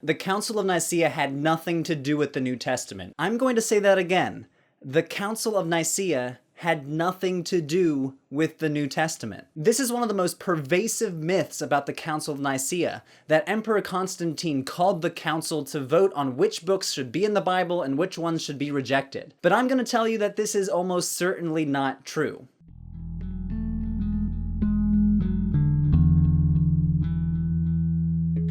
The Council of Nicaea had nothing to do with the New Testament. I'm going to say that again. The Council of Nicaea had nothing to do with the New Testament. This is one of the most pervasive myths about the Council of Nicaea, that Emperor Constantine called the council to vote on which books should be in the Bible and which ones should be rejected. But I'm going to tell you that this is almost certainly not true.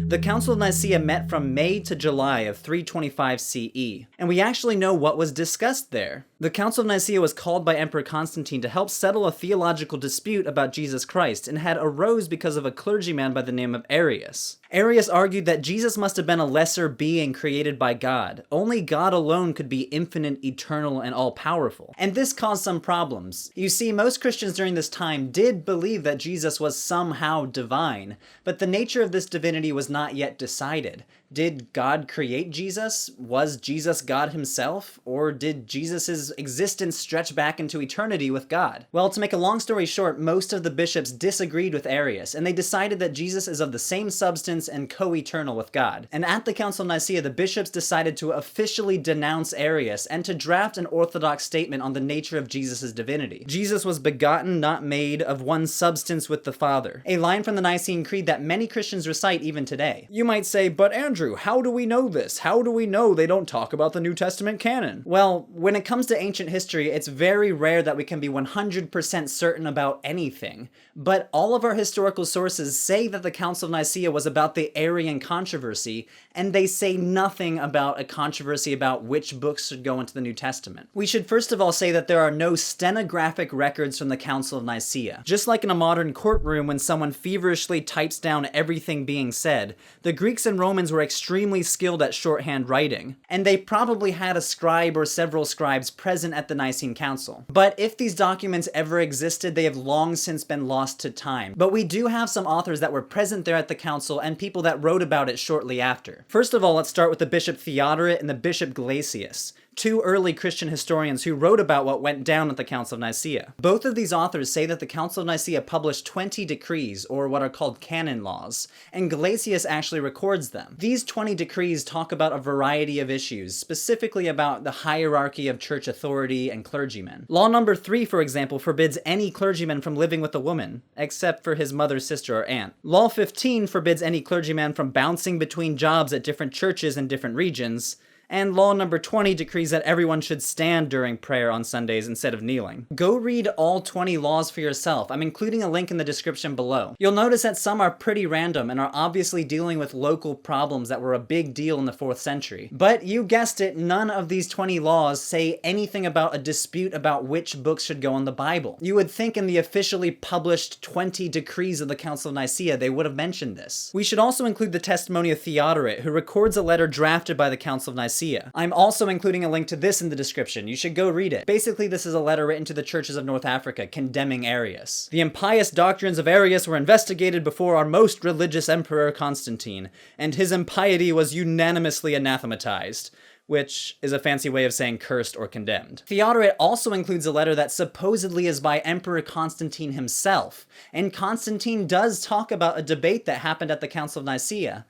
The Council of Nicaea met from May to July of 325 CE, and we actually know what was discussed there. The Council of Nicaea was called by Emperor Constantine to help settle a theological dispute about Jesus Christ, and had arose because of a clergyman by the name of Arius. Arius argued that Jesus must have been a lesser being created by God. Only God alone could be infinite, eternal, and all-powerful. And this caused some problems. You see, most Christians during this time did believe that Jesus was somehow divine, but the nature of this divinity was not yet decided. Did God create Jesus? Was Jesus God himself? Or did Jesus' existence stretch back into eternity with God? Well, to make a long story short, most of the bishops disagreed with Arius, and they decided that Jesus is of the same substance and co-eternal with God. And at the Council of Nicaea, the bishops decided to officially denounce Arius and to draft an orthodox statement on the nature of Jesus' divinity. Jesus was begotten, not made, of one substance with the Father. A line from the Nicene Creed that many Christians recite even today. You might say, but Andrew, how do we know this? How do we know they don't talk about the New Testament canon? Well, when it comes to ancient history, it's very rare that we can be 100% certain about anything. But all of our historical sources say that the Council of Nicaea was about the Arian controversy, and they say nothing about a controversy about which books should go into the New Testament. We should first of all say that there are no stenographic records from the Council of Nicaea. Just like in a modern courtroom when someone feverishly types down everything being said, the Greeks and Romans were extremely skilled at shorthand writing, and they probably had a scribe or several scribes present at the Nicene Council. But if these documents ever existed, they have long since been lost to time. But we do have some authors that were present there at the council and people that wrote about it shortly after. First of all, let's start with the Bishop Theodoret and the Bishop Gelasius, two early Christian historians who wrote about what went down at the Council of Nicaea. Both of these authors say that the Council of Nicaea published 20 decrees, or what are called canon laws, and Gelasius actually records them. These 20 decrees talk about a variety of issues, specifically about the hierarchy of church authority and clergymen. Law number 3, for example, forbids any clergyman from living with a woman, except for his mother, sister, or aunt. Law 15 forbids any clergyman from bouncing between jobs at different churches in different regions. And law number 20 decrees that everyone should stand during prayer on Sundays instead of kneeling. Go read all 20 laws for yourself. I'm including a link in the description below. You'll notice that some are pretty random and are obviously dealing with local problems that were a big deal in the 4th century. But you guessed it, none of these 20 laws say anything about a dispute about which books should go in the Bible. You would think in the officially published 20 decrees of the Council of Nicaea they would have mentioned this. We should also include the testimony of Theodoret, who records a letter drafted by the Council of Nicaea. I'm also including a link to this in the description. You should go read it. Basically, this is a letter written to the churches of North Africa condemning Arius. The impious doctrines of Arius were investigated before our most religious Emperor Constantine, and his impiety was unanimously anathematized, which is a fancy way of saying cursed or condemned. Theodoret also includes a letter that supposedly is by Emperor Constantine himself, and Constantine does talk about a debate that happened at the Council of Nicaea.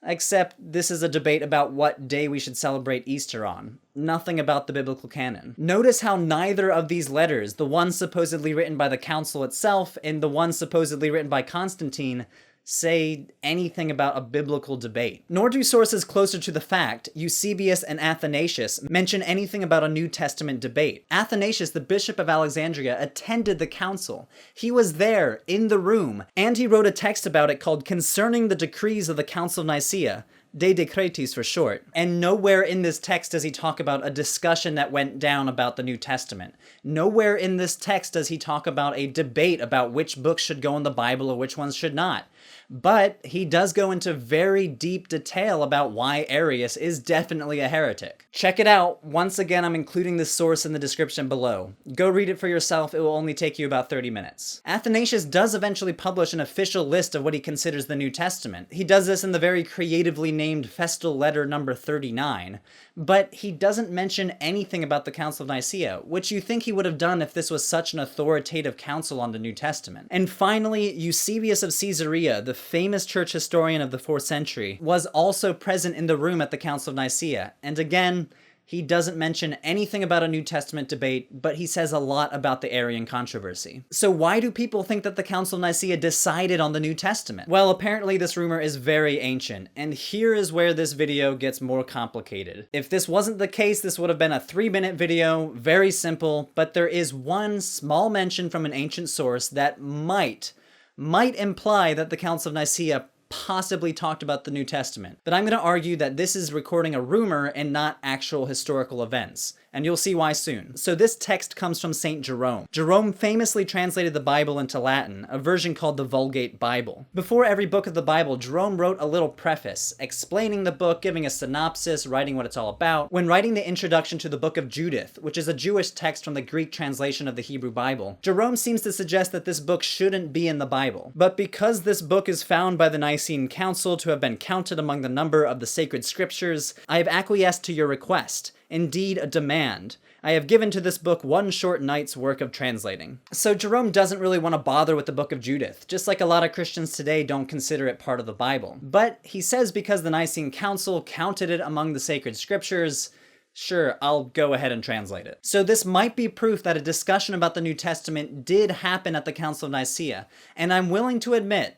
Except this is a debate about what day we should celebrate Easter on. Nothing about the biblical canon. Notice how neither of these letters, the one supposedly written by the council itself and the one supposedly written by Constantine, say anything about a biblical debate. Nor do sources closer to the fact, Eusebius and Athanasius, mention anything about a New Testament debate. Athanasius, the Bishop of Alexandria, attended the council. He was there, in the room, and he wrote a text about it called Concerning the Decrees of the Council of Nicaea, De Decretis for short. And nowhere in this text does he talk about a discussion that went down about the New Testament. Nowhere in this text does he talk about a debate about which books should go in the Bible or which ones should not. But he does go into very deep detail about why Arius is definitely a heretic. Check it out. Once again, I'm including this source in the description below. Go read it for yourself. It will only take you about 30 minutes. Athanasius does eventually publish an official list of what he considers the New Testament. He does this in the very creatively named Festal Letter number 39, but he doesn't mention anything about the Council of Nicaea, which you think he would have done if this was such an authoritative council on the New Testament. And finally, Eusebius of Caesarea, the famous church historian of the 4th century, was also present in the room at the Council of Nicaea. And again, he doesn't mention anything about a New Testament debate, but he says a lot about the Arian controversy. So why do people think that the Council of Nicaea decided on the New Testament? Well, apparently this rumor is very ancient, and here is where this video gets more complicated. If this wasn't the case, this would have been a 3-minute video, very simple, but there is one small mention from an ancient source that might imply that the Council of Nicaea possibly talked about the New Testament. But I'm going to argue that this is recording a rumor and not actual historical events. And you'll see why soon. So this text comes from St. Jerome. Jerome famously translated the Bible into Latin, a version called the Vulgate Bible. Before every book of the Bible, Jerome wrote a little preface, explaining the book, giving a synopsis, writing what it's all about. When writing the introduction to the book of Judith, which is a Jewish text from the Greek translation of the Hebrew Bible, Jerome seems to suggest that this book shouldn't be in the Bible. But because this book is found by the Nicene Council to have been counted among the number of the sacred scriptures, I have acquiesced to your request. Indeed, a demand. I have given to this book one short night's work of translating. So Jerome doesn't really want to bother with the book of Judith, just like a lot of Christians today don't consider it part of the Bible. But he says because the Nicene Council counted it among the sacred scriptures, sure, I'll go ahead and translate it. So this might be proof that a discussion about the New Testament did happen at the Council of Nicaea, and I am willing to admit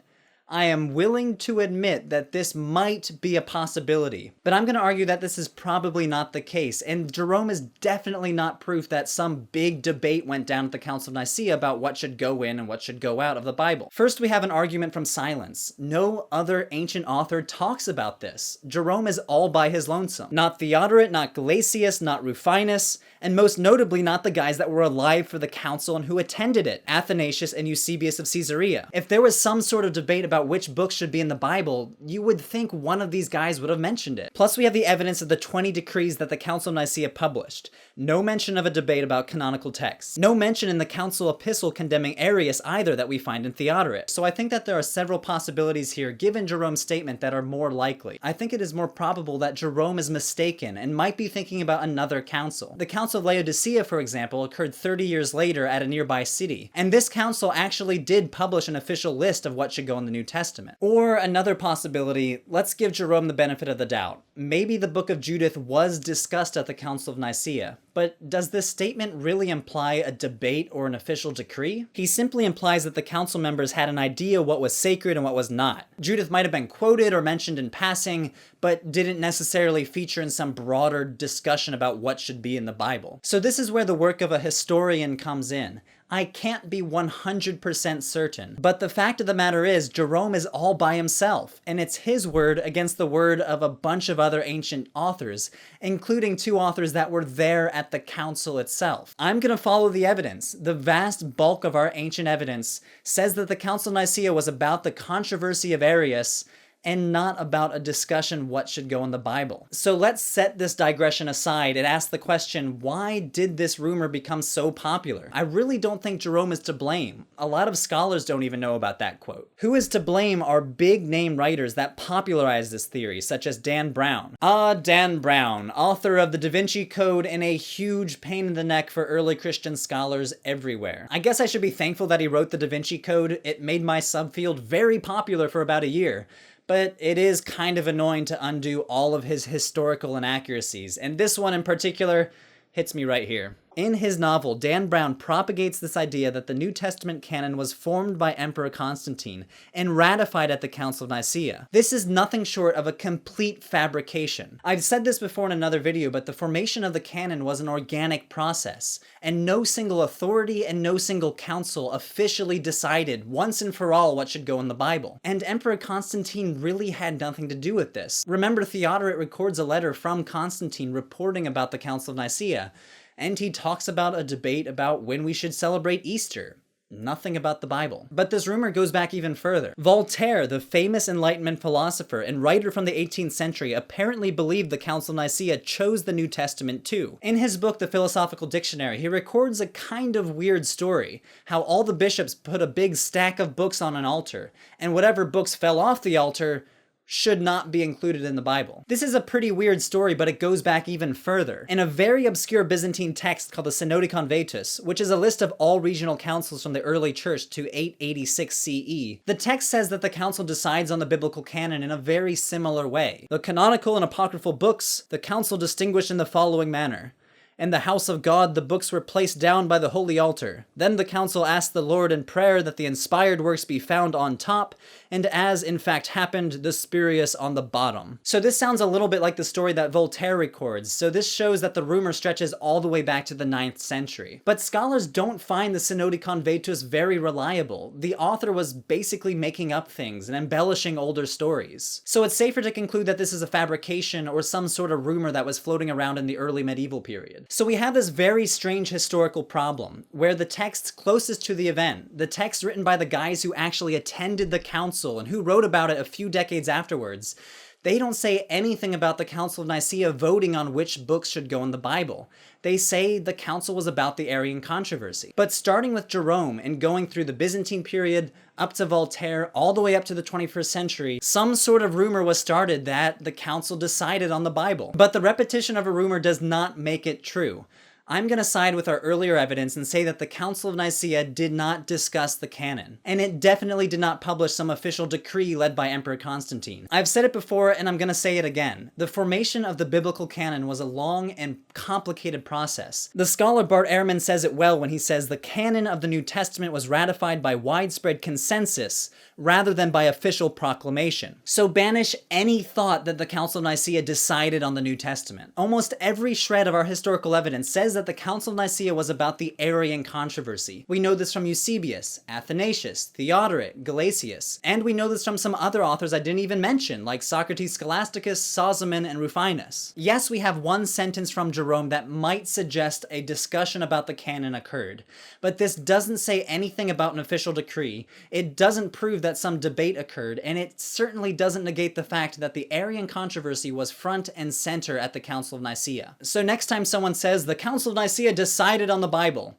that this might be a possibility. But I'm going to argue that this is probably not the case, and Jerome is definitely not proof that some big debate went down at the Council of Nicaea about what should go in and what should go out of the Bible. First, we have an argument from silence. No other ancient author talks about this. Jerome is all by his lonesome. Not Theodoret, not Gelasius, not Rufinus, and most notably not the guys that were alive for the council and who attended it, Athanasius and Eusebius of Caesarea. If there was some sort of debate about which books should be in the Bible, you would think one of these guys would have mentioned it. Plus, we have the evidence of the 20 decrees that the Council of Nicaea published. No mention of a debate about canonical texts. No mention in the council epistle condemning Arius either that we find in Theodoret. So I think that there are several possibilities here given Jerome's statement that are more likely. I think it is more probable that Jerome is mistaken and might be thinking about another council. The Council of Laodicea, for example, occurred 30 years later at a nearby city. And this council actually did publish an official list of what should go in the New Testament. Or another possibility, let's give Jerome the benefit of the doubt. Maybe the book of Judith was discussed at the Council of Nicaea, but does this statement really imply a debate or an official decree? He simply implies that the council members had an idea what was sacred and what was not. Judith might have been quoted or mentioned in passing, but didn't necessarily feature in some broader discussion about what should be in the Bible. So this is where the work of a historian comes in. I can't be 100% certain, but the fact of the matter is Jerome is all by himself, and it's his word against the word of a bunch of other ancient authors, including 2 authors that were there at the council itself. I'm going to follow the evidence. The vast bulk of our ancient evidence says that the Council of Nicaea was about the controversy of Arius and not about a discussion what should go in the Bible. So let's set this digression aside and ask the question, why did this rumor become so popular? I really don't think Jerome is to blame. A lot of scholars don't even know about that quote. Who is to blame are big name writers that popularized this theory, such as Dan Brown. Dan Brown, author of the Da Vinci Code and a huge pain in the neck for early Christian scholars everywhere. I guess I should be thankful that he wrote the Da Vinci Code. It made my subfield very popular for about a year. But it is kind of annoying to undo all of his historical inaccuracies, and this one in particular hits me right here. In his novel, Dan Brown propagates this idea that the New Testament canon was formed by Emperor Constantine and ratified at the Council of Nicaea. This is nothing short of a complete fabrication. I've said this before in another video, but the formation of the canon was an organic process, and no single authority and no single council officially decided once and for all what should go in the Bible. And Emperor Constantine really had nothing to do with this. Remember, Theodoret records a letter from Constantine reporting about the Council of Nicaea, and he talks about a debate about when we should celebrate Easter. Nothing about the Bible. But this rumor goes back even further. Voltaire, the famous Enlightenment philosopher and writer from the 18th century, apparently believed the Council of Nicaea chose the New Testament too. In his book, The Philosophical Dictionnaire, he records a kind of weird story, how all the bishops put a big stack of books on an altar, and whatever books fell off the altar should not be included in the Bible. This is a pretty weird story, but it goes back even further. In a very obscure Byzantine text called the Synodicon Vetus, which is a list of all regional councils from the early church to 886 CE, the text says that the council decides on the biblical canon in a very similar way. The canonical and apocryphal books, the council distinguished in the following manner. In the house of God, the books were placed down by the holy altar. Then the council asked the Lord in prayer that the inspired works be found on top, and as in fact happened, the spurious on the bottom. So this sounds a little bit like the story that Voltaire records, so this shows that the rumor stretches all the way back to the 9th century. But scholars don't find the Synodicon Vetus very reliable. The author was basically making up things and embellishing older stories. So it's safer to conclude that this is a fabrication or some sort of rumor that was floating around in the early medieval period. So we have this very strange historical problem, where the texts closest to the event, the text written by the guys who actually attended the council and who wrote about it a few decades afterwards, they don't say anything about the Council of Nicaea voting on which books should go in the Bible. They say the council was about the Arian controversy. But starting with Jerome and going through the Byzantine period, up to Voltaire, all the way up to the 21st century, some sort of rumor was started that the council decided on the Bible. But the repetition of a rumor does not make it true. I'm going to side with our earlier evidence and say that the Council of Nicaea did not discuss the canon, and it definitely did not publish some official decree led by Emperor Constantine. I've said it before, and I'm going to say it again. The formation of the biblical canon was a long and complicated process. The scholar Bart Ehrman says it well when he says the canon of the New Testament was ratified by widespread consensus rather than by official proclamation. So banish any thought that the Council of Nicaea decided on the New Testament. Almost every shred of our historical evidence says that the Council of Nicaea was about the Arian controversy. We know this from Eusebius, Athanasius, Theodoret, Gelasius, and we know this from some other authors I didn't even mention, like Socrates Scholasticus, Sozomen, and Rufinus. Yes, we have one sentence from Jerome that might suggest a discussion about the canon occurred, but this doesn't say anything about an official decree, it doesn't prove that some debate occurred, and it certainly doesn't negate the fact that the Arian controversy was front and center at the Council of Nicaea. So next time someone says the Council of Nicaea decided on the Bible,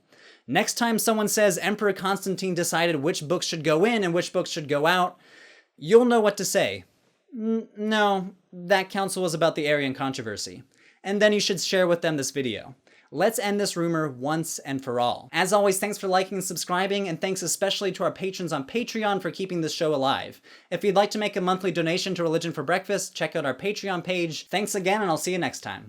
next time someone says Emperor Constantine decided which books should go in and which books should go out, you'll know what to say. No, that council was about the Arian controversy. And then you should share with them this video. Let's end this rumor once and for all. As always, thanks for liking and subscribing, and thanks especially to our patrons on Patreon for keeping this show alive. If you'd like to make a monthly donation to Religion for Breakfast, check out our Patreon page. Thanks again, and I'll see you next time.